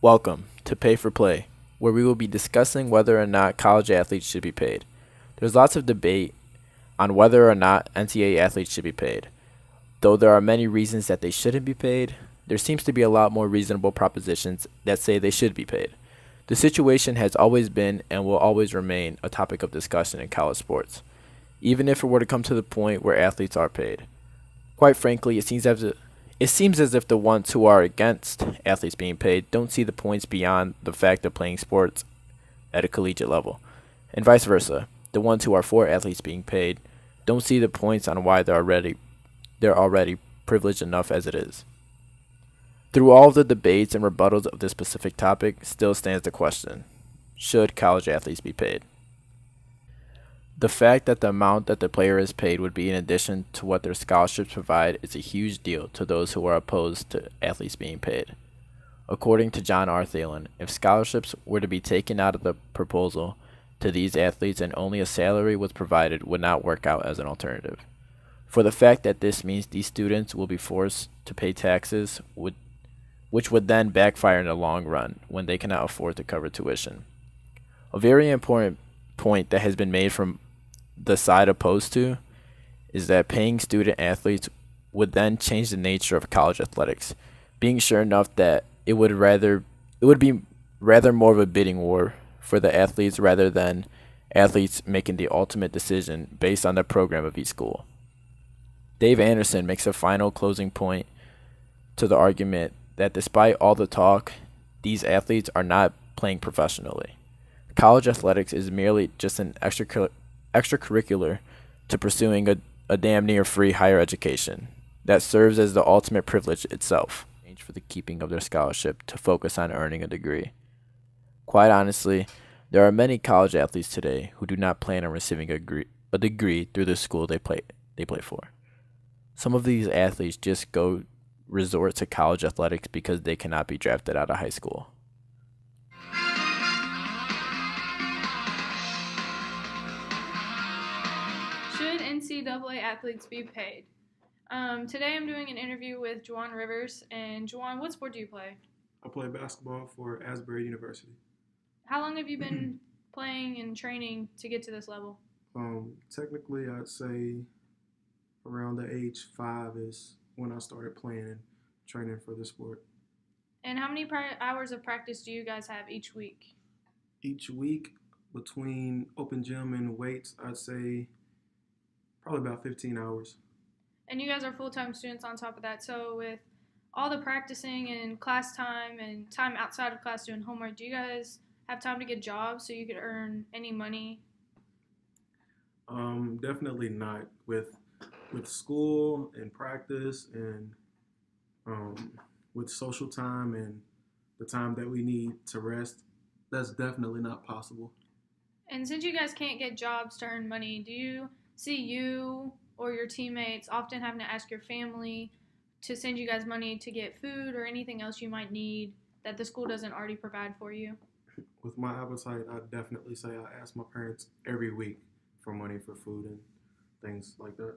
Welcome to Pay for Play, where we will be discussing whether or not college athletes should be paid. There's lots of debate on whether or not NCAA athletes should be paid. Though there are many reasons that they shouldn't be paid, there seems to be a lot more reasonable propositions that say they should be paid. The situation has always been and will always remain a topic of discussion in college sports, even if it were to come to the point where athletes are paid. Quite frankly, it seems as if the ones who are against athletes being paid don't see the points beyond the fact of playing sports at a collegiate level, and vice versa. The ones who are for athletes being paid don't see the points on why they're already privileged enough as it is. Through all of the debates and rebuttals of this specific topic, still stands the question: should college athletes be paid? The fact that the amount that the player is paid would be in addition to what their scholarships provide is a huge deal to those who are opposed to athletes being paid. According to John R. Thalen, if scholarships were to be taken out of the proposal to these athletes and only a salary was provided would not work out as an alternative. For the fact that this means these students will be forced to pay taxes, which would then backfire in the long run when they cannot afford to cover tuition. A very important point that has been made from the side opposed to is that paying student athletes would then change the nature of college athletics, being sure enough that it would be rather more of a bidding war for the athletes rather than athletes making the ultimate decision based on the program of each school. Dave Anderson makes a final closing point to the argument that despite all the talk, these athletes are not playing professionally. College athletics is merely just an extracurricular to pursuing a damn near free higher education that serves as the ultimate privilege itself, in exchange for the keeping of their scholarship to focus on earning a degree. Quite honestly, there are many college athletes today who do not plan on receiving a degree through the school they play for. Some of these athletes just go resort to college athletics because they cannot be drafted out of high school. Should NCAA athletes be paid? Today I'm doing an interview with Juwan Rivers. And Juwan, what sport do you play? I play basketball for Asbury University. How long have you been playing and training to get to this level? Technically, I'd say around the age 5 is when I started playing and training for the sport. And how many hours of practice do you guys have each week? Each week, between open gym and weights, I'd say probably about 15 hours. And you guys are full time students on top of that. So, with all the practicing and class time and time outside of class doing homework, do you guys have time to get jobs so you could earn any money? Definitely not with school and practice and um, with social time and the time that we need to rest. That's definitely not possible. And since you guys can't get jobs to earn money, do you see you or your teammates often having to ask your family to send you guys money to get food or anything else you might need that the school doesn't already provide for you? With my appetite, I definitely say I ask my parents every week for money for food and things like that.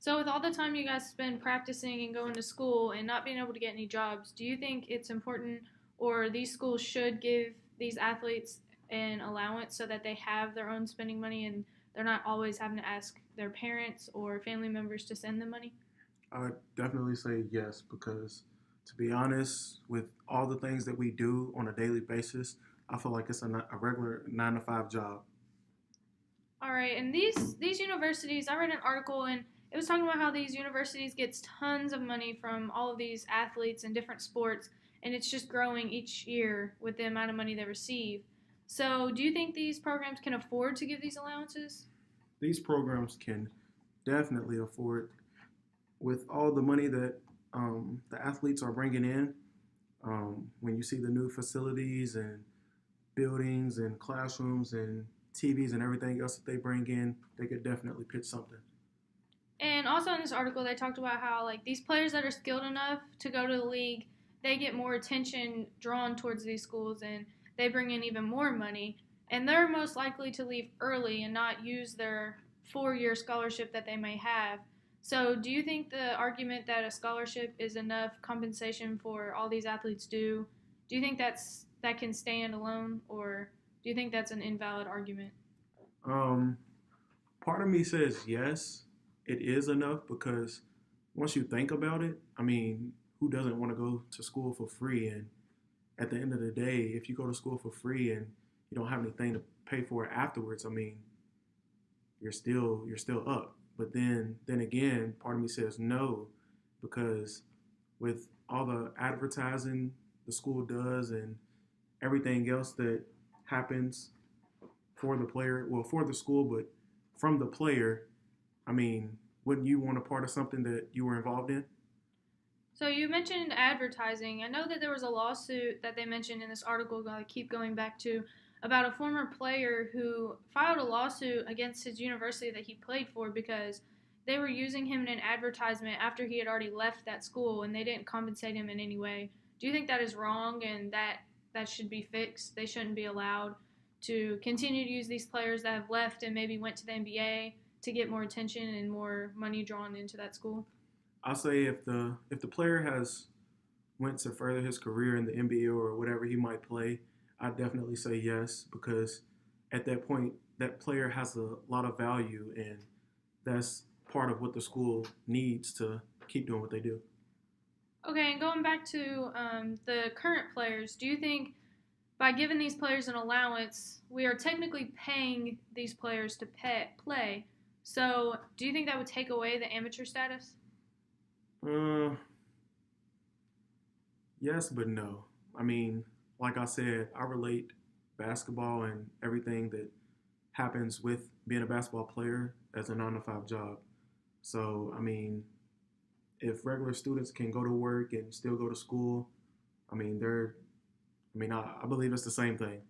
So, with all the time you guys spend practicing and going to school and not being able to get any jobs, do you think it's important or these schools should give these athletes an allowance so that they have their own spending money and they're not always having to ask their parents or family members to send them money? I definitely say yes because, to be honest, with all the things that we do on a daily basis, I feel like it's a regular 9 to 5 job. All right, and these universities, I read an article and it was talking about how these universities gets tons of money from all of these athletes in different sports, and it's just growing each year with the amount of money they receive. So, do you think these programs can afford to give these allowances? These programs can definitely afford, with all the money that the athletes are bringing in. When you see the new facilities and buildings and classrooms and TVs and everything else that they bring in, they could definitely pitch something. And also in this article, they talked about how like these players that are skilled enough to go to the league, they get more attention drawn towards these schools, and they bring in even more money. And they're most likely to leave early and not use their 4 year scholarship that they may have. So, do you think the argument that a scholarship is enough compensation for all these athletes do Do you think that can stand alone, or do you think that's an invalid argument? Um, Part of me says yes, it is enough because once you think about it, I mean, who doesn't want to go to school for free? And at the end of the day, if you go to school for free and you don't have anything to pay for it afterwards, I mean, you're still up. But then again, part of me says no because with all the advertising the school does and everything else that happens for the player, well, for the school, but from the player, I mean, wouldn't you want a part of something that you were involved in? So you mentioned advertising. I know that there was a lawsuit that they mentioned in this article that I keep going back to about a former player who filed a lawsuit against his university that he played for because they were using him in an advertisement after he had already left that school and they didn't compensate him in any way. Do you think that is wrong and that should be fixed? They shouldn't be allowed to continue to use these players that have left and maybe went to the NBA to get more attention and more money drawn into that school? I'll say if the player has went to further his career in the NBA or whatever he might play, I'd definitely say yes because at that point that player has a lot of value and that's part of what the school needs to keep doing what they do. Okay, and going back to the current players, do you think by giving these players an allowance, we are technically paying these players to play? So, do you think that would take away the amateur status? Uh, yes, but no. I mean, like I said, I relate basketball and everything that happens with being a basketball player as a 9 to 5 job. So, I mean, if regular students can go to work and still go to school, I mean, I believe it's the same thing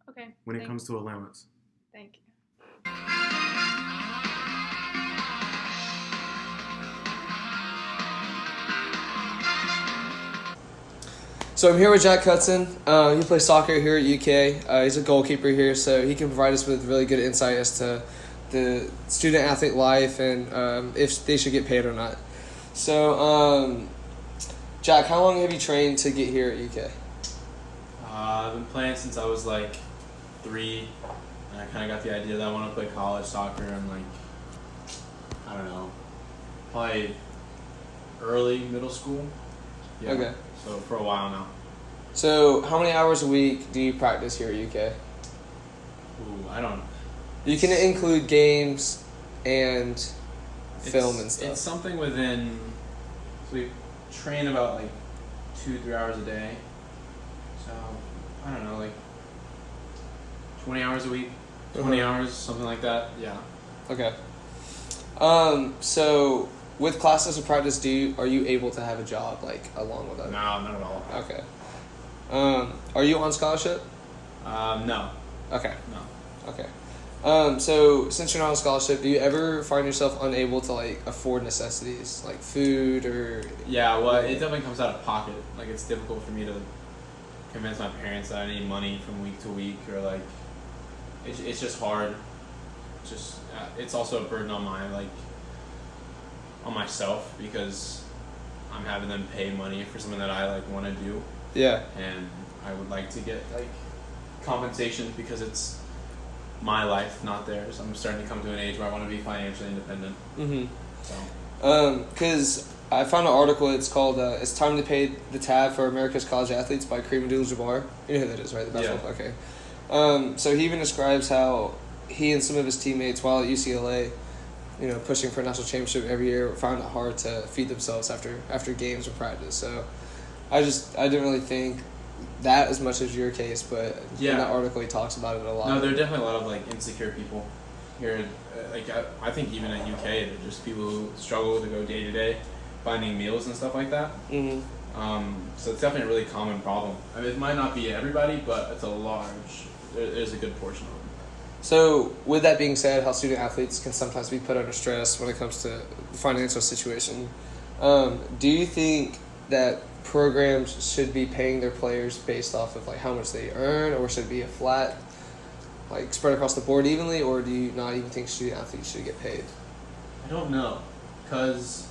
Okay. when it comes to allowance. Thank you. So I'm here with Jack Cutson. He plays soccer here at UK. He's a goalkeeper here, so he can provide us with really good insight as to the student-athlete life and if they should get paid or not. So, Jack, how long have you trained to get here at UK? I've been playing since I was like 3, and I kind of got the idea that I want to play college soccer and I don't know, probably early middle school. Yeah. Okay. So for a while now. So how many hours a week do you practice here at UK? Ooh, I don't. You can include games and film and stuff. It's something within. So we train about 2-3 hours a day. So I don't know, 20 hours a week, 20 hours, something like that. Yeah. Okay. So with classes of practice, are you able to have a job along with that? No, not at all. Okay. Are you on scholarship? No. Okay. No. Okay. So since you're not on scholarship, do you ever find yourself unable to afford necessities like food or? Yeah, well, it definitely comes out of pocket. It's difficult for me to convince my parents that I need money from week to week, or it's just hard. It's also a burden on on myself because I'm having them pay money for something that I want to do. Yeah. And I would like to get compensation because it's my life, not theirs. I'm starting to come to an age where I want to be financially independent. Mm-hmm. So. Because I found an article. It's called "It's Time to Pay the Tab for America's College Athletes" by Kareem Abdul-Jabbar. You know who that is, right? The basketball player. Okay. So he even describes how he and some of his teammates, while at UCLA, pushing for a national championship every year, found it hard to feed themselves after games or practice. So I didn't really think that as much as your case, but in that article he talks about it a lot. No, there are definitely a lot of insecure people here. I think even at UK, there are just people who struggle to go day to day, finding meals and stuff like that. Mm-hmm. So it's definitely a really common problem. I mean, it might not be everybody, but it's there's a good portion of them. So with that being said, how student athletes can sometimes be put under stress when it comes to the financial situation, do you think that programs should be paying their players based off of how much they earn, or should it be a flat, spread across the board evenly, or do you not even think student athletes should get paid? I don't know, because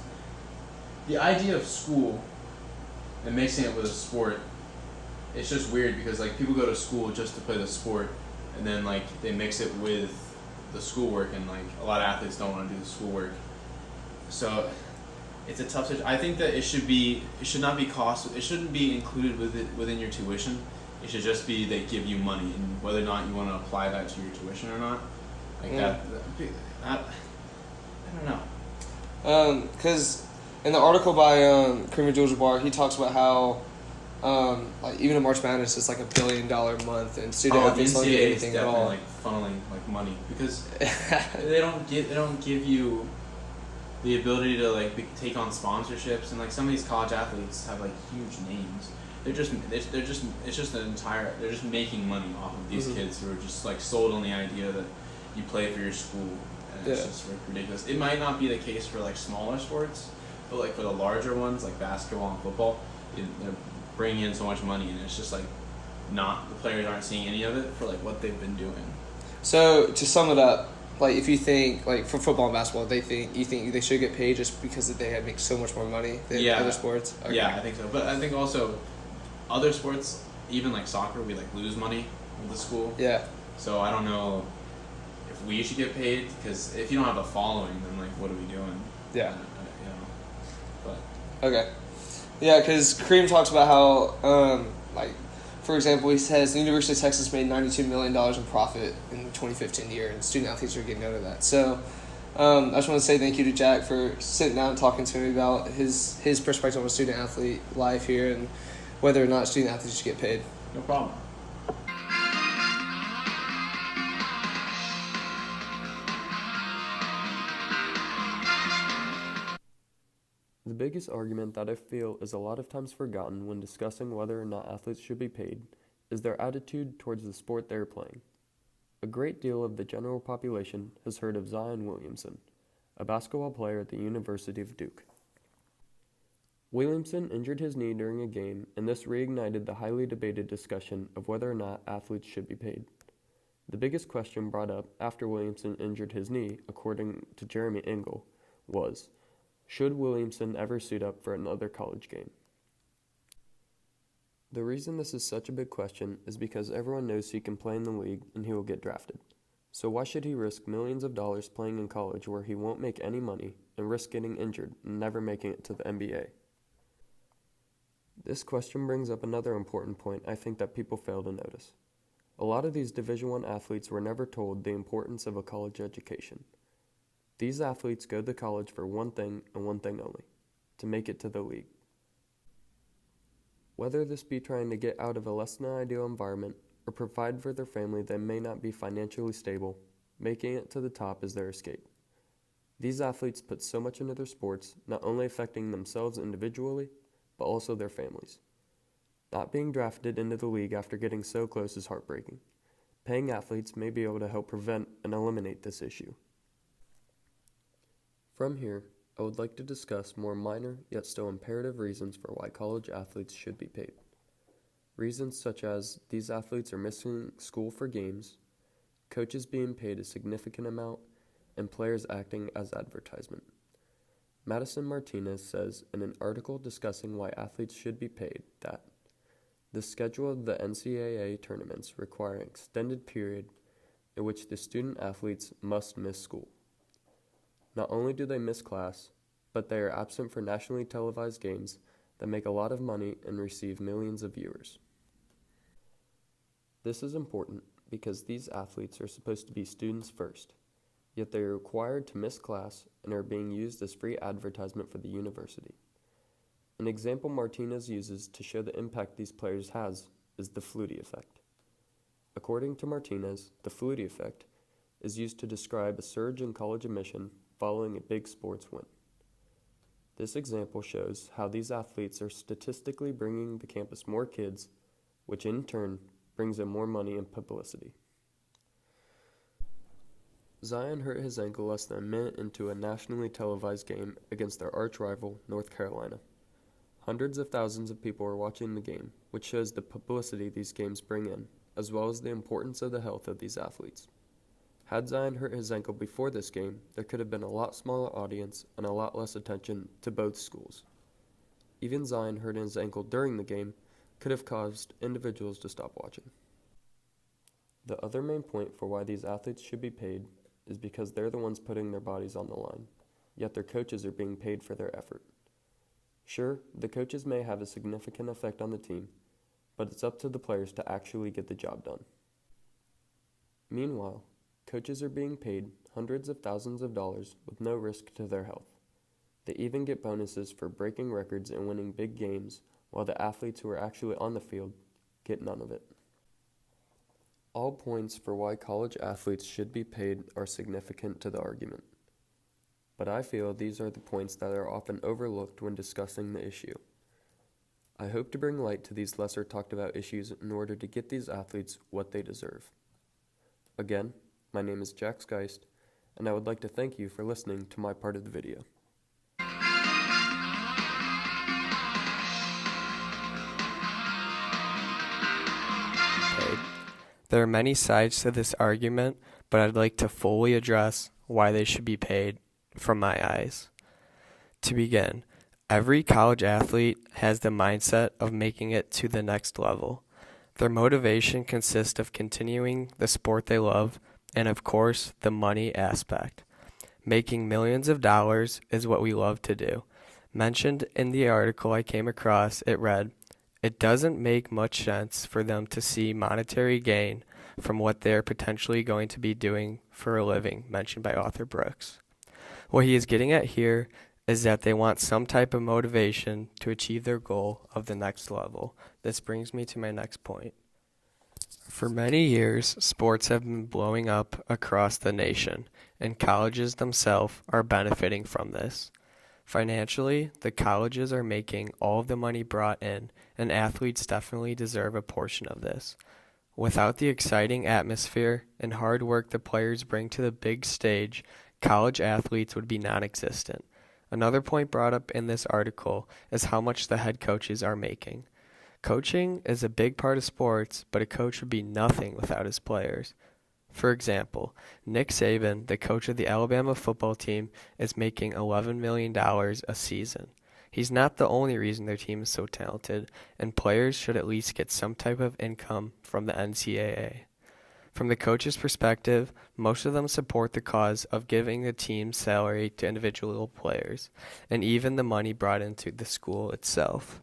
the idea of school and mixing it with a sport it's just weird because like people go to school just to play the sport, and then like they mix it with the schoolwork, and like a lot of athletes don't want to do the schoolwork. So it's a tough situation. I think that it should not be it shouldn't be included within your tuition. It should just be they give you money, and whether or not you want to apply that to your tuition or not, like I don't know. Because in the article by Kareem Abdul-Jabbar, he talks about how like even in March Madness it's like $1 billion a month, and student athletes don't get anything at all. Like funneling like money because they don't give you the ability to like take on sponsorships, and like some of these college athletes have like huge names. They're just making money off of these kids who are just like sold on the idea that you play for your school, and it's just like ridiculous. It might not be the case for like smaller sports, but like for the larger ones like basketball and football, they're bringing in so much money, and it's just like the players aren't seeing any of it for like what they've been doing. So to sum it up, like if you think like for football and basketball, you think they should get paid just because they make so much more money than other sports? Okay. Yeah, I think so. But I think also other sports, even like soccer, we like lose money with the school. Yeah. So I don't know if we should get paid, because if you don't have a following, then like what are we doing? Yeah. You know. But okay. Yeah, because Kareem talks about how like, for example, he says the University of Texas made $92 million in profit in the 2015 year, and student athletes are getting note of that. So I just want to say thank you to Jack for sitting down and talking to me about his perspective on student athlete life here and whether or not student athletes should get paid. no problem. The biggest argument that I feel is a lot of times forgotten when discussing whether or not athletes should be paid is their attitude towards the sport they are playing. A great deal of the general population has heard of Zion Williamson, a basketball player at the University of Duke. Williamson injured his knee during a game, and this reignited the highly debated discussion of whether or not athletes should be paid. The biggest question brought up after Williamson injured his knee, according to Jeremy Engel, was, should Williamson ever suit up for another college game? The reason this is such a big question is because everyone knows he can play in the league and he will get drafted. So why should he risk millions of dollars playing in college where he won't make any money and risk getting injured and never making it to the NBA? This question brings up another important point I think that people fail to notice. A lot of these Division I athletes were never told the importance of a college education. These athletes go to college for one thing and one thing only, to make it to the league. Whether this be trying to get out of a less than ideal environment or provide for their family that may not be financially stable, making it to the top is their escape. These athletes put so much into their sports, not only affecting themselves individually, but also their families. Not being drafted into the league after getting so close is heartbreaking. Paying athletes may be able to help prevent and eliminate this issue. From here, I would like to discuss more minor yet still imperative reasons for why college athletes should be paid. Reasons such as these athletes are missing school for games, coaches being paid a significant amount, and players acting as advertisement. Madison Martinez says in an article discussing why athletes should be paid that the schedule of the NCAA tournaments require an extended period in which the student athletes must miss school. Not only do they miss class, but they are absent for nationally televised games that make a lot of money and receive millions of viewers. This is important because these athletes are supposed to be students first, yet they are required to miss class and are being used as free advertisement for the university. An example Martinez uses to show the impact these players has is the Flutie effect. According to Martinez, the Flutie effect is used to describe a surge in college admission following a big sports win. This example shows how these athletes are statistically bringing the campus more kids, which in turn brings in more money and publicity. Zion hurt his ankle less than a minute into a nationally televised game against their arch-rival, North Carolina. Hundreds of thousands of people are watching the game, which shows the publicity these games bring in, as well as the importance of the health of these athletes. Had Zion hurt his ankle before this game, there could have been a lot smaller audience and a lot less attention to both schools. Even Zion hurt his ankle during the game, could have caused individuals to stop watching. The other main point for why these athletes should be paid is because they're the ones putting their bodies on the line, yet their coaches are being paid for their effort. Sure, the coaches may have a significant effect on the team, but it's up to the players to actually get the job done. Meanwhile, coaches are being paid hundreds of thousands of dollars with no risk to their health. They even get bonuses for breaking records and winning big games, while the athletes who are actually on the field get none of it. All points for why college athletes should be paid are significant to the argument, but I feel these are the points that are often overlooked when discussing the issue. I hope to bring light to these lesser talked about issues in order to get these athletes what they deserve. Again, my name is Jax Geist, and I would like to thank you for listening to my part of the video. There are many sides to this argument, but I'd like to fully address why they should be paid from my eyes. To begin, every college athlete has the mindset of making it to the next level. Their motivation consists of continuing the sport they love and, of course, the money aspect. Making millions of dollars is what we love to do. Mentioned in the article I came across, it read, "It doesn't make much sense for them to see monetary gain from what they're potentially going to be doing for a living," mentioned by author Brooks. What he is getting at here is that they want some type of motivation to achieve their goal of the next level. This brings me to my next point. For many years, sports have been blowing up across the nation, and colleges themselves are benefiting from this. Financially, the colleges are making all of the money brought in, and athletes definitely deserve a portion of this. Without the exciting atmosphere and hard work the players bring to the big stage, college athletes would be non-existent. Another point brought up in this article is how much the head coaches are making. Coaching is a big part of sports, but a coach would be nothing without his players. For example, Nick Saban, the coach of the Alabama football team, is making $11 million a season. He's not the only reason their team is so talented, and players should at least get some type of income from the NCAA. From the coach's perspective, most of them support the cause of giving the team's salary to individual players, and even the money brought into the school itself.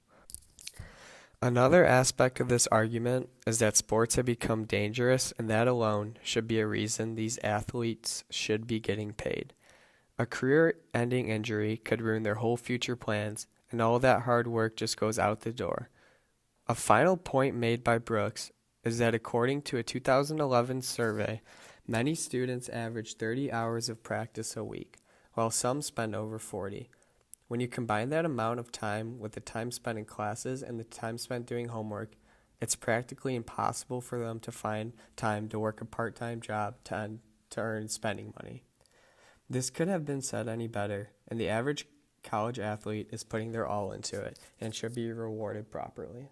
Another aspect of this argument is that sports have become dangerous, and that alone should be a reason these athletes should be getting paid. A career-ending injury could ruin their whole future plans, and all that hard work just goes out the door. A final point made by Brooks is that according to a 2011 survey, many students average 30 hours of practice a week, while some spend over 40. When you combine that amount of time with the time spent in classes and the time spent doing homework, it's practically impossible for them to find time to work a part-time job to earn spending money. This could have been said any better, and the average college athlete is putting their all into it and should be rewarded properly.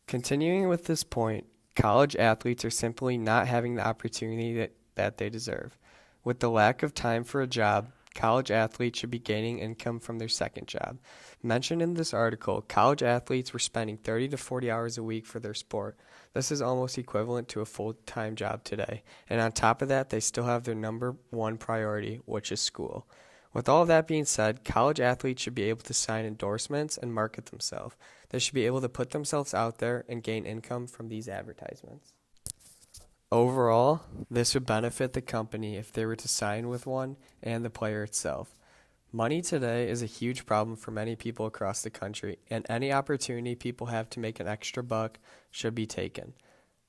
Continuing with this point, college athletes are simply not having the opportunity that they deserve. With the lack of time for a job, college athletes should be gaining income from their second job. Mentioned in this article, college athletes were spending 30 to 40 hours a week for their sport. This is almost equivalent to a full-time job today. And on top of that, they still have their number one priority, which is school. With all of that being said, college athletes should be able to sign endorsements and market themselves. They should be able to put themselves out there and gain income from these advertisements. Overall, this would benefit the company if they were to sign with one and the player itself. Money today is a huge problem for many people across the country, and any opportunity people have to make an extra buck should be taken.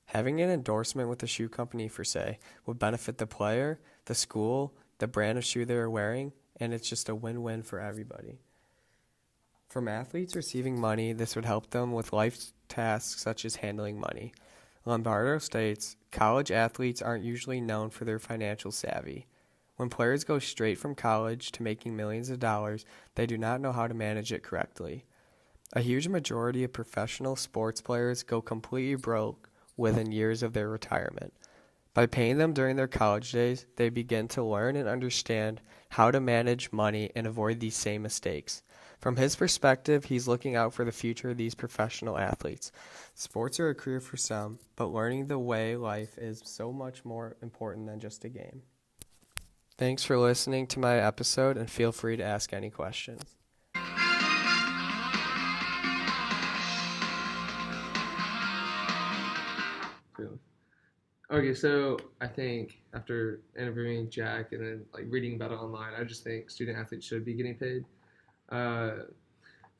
Having an endorsement with a shoe company, for say, would benefit the player, the school, the brand of shoe they're wearing, and it's just a win-win for everybody. From athletes receiving money, this would help them with life tasks such as handling money. Lombardo states, college athletes aren't usually known for their financial savvy. When players go straight from college to making millions of dollars, they do not know how to manage it correctly. A huge majority of professional sports players go completely broke within years of their retirement. By paying them during their college days, they begin to learn and understand how to manage money and avoid these same mistakes. From his perspective, he's looking out for the future of these professional athletes. Sports are a career for some, but learning the way life is so much more important than just a game. Thanks for listening to my episode, and feel free to ask any questions. Cool. Okay, so I think after interviewing Jack and then like reading about it online, I just think student athletes should be getting paid.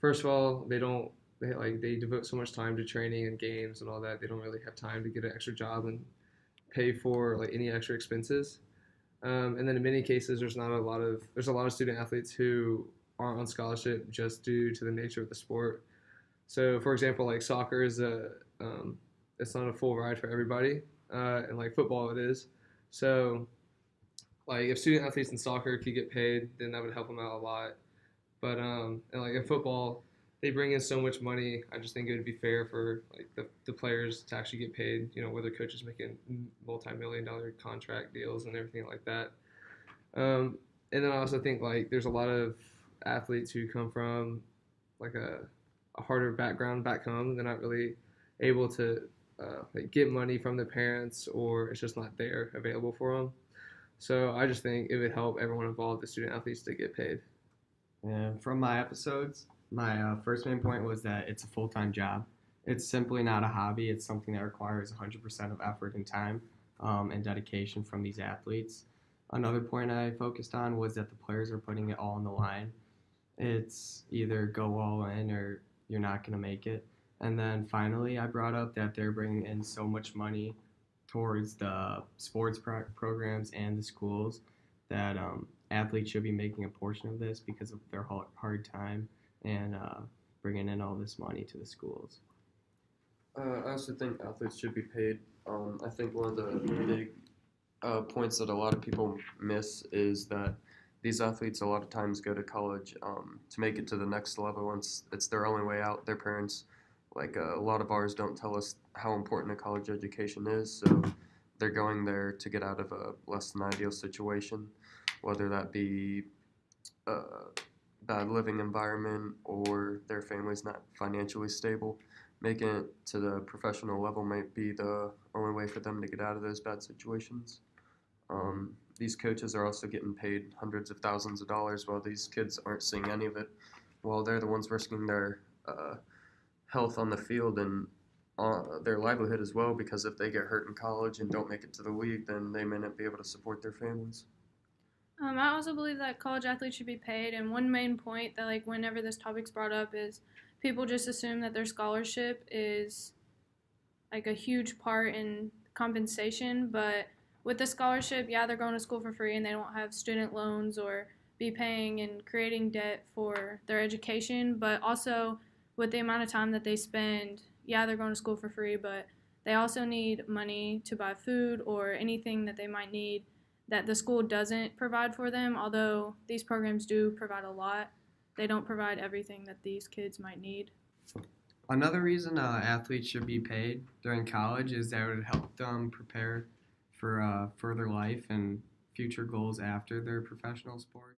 First of all, they devote so much time to training and games and all that. They don't really have time to get an extra job and pay for like any extra expenses. And then in many cases, there's a lot of student athletes who aren't on scholarship just due to the nature of the sport. So, for example, like soccer is it's not a full ride for everybody, and like football it is. So, like if student athletes in soccer could get paid, then that would help them out a lot. But and like in football, they bring in so much money. I just think it would be fair for like the players to actually get paid. You know, where their coaches making multi-million-dollar contract deals and everything like that. And then I also think like there's a lot of athletes who come from like a harder background back home. They're not really able to like get money from their parents, or it's just not there available for them. So I just think it would help everyone involved, the student athletes, to get paid. And from my episodes, my first main point was that it's a full-time job. It's simply not a hobby. It's something that requires 100% of effort and time and dedication from these athletes. Another point I focused on was that the players are putting it all on the line. It's either go all in or you're not going to make it. And then finally, I brought up that they're bringing in so much money towards the sports programs and the schools that athletes should be making a portion of this because of their hard time and bringing in all this money to the schools. I also think athletes should be paid. I think one of the big points that a lot of people miss is that these athletes a lot of times go to college to make it to the next level, and it's their only way out. Their parents, like a lot of ours, don't tell us how important a college education is, so they're going there to get out of a less than ideal situation, whether that be a bad living environment or their family's not financially stable. Making it to the professional level might be the only way for them to get out of those bad situations. These coaches are also getting paid hundreds of thousands of dollars while these kids aren't seeing any of it, while they're the ones risking their health on the field and their livelihood as well, because if they get hurt in college and don't make it to the league, then they may not be able to support their families. I also believe that college athletes should be paid, and one main point that like whenever this topic's brought up is people just assume that their scholarship is like a huge part in compensation, but with the scholarship, yeah, they're going to school for free and they don't have student loans or be paying and creating debt for their education, but also with the amount of time that they spend, yeah, they're going to school for free, but they also need money to buy food or anything that they might need that the school doesn't provide for them. Although these programs do provide a lot, they don't provide everything that these kids might need. Another reason athletes should be paid during college is that it would help them prepare for further life and future goals after their professional sport.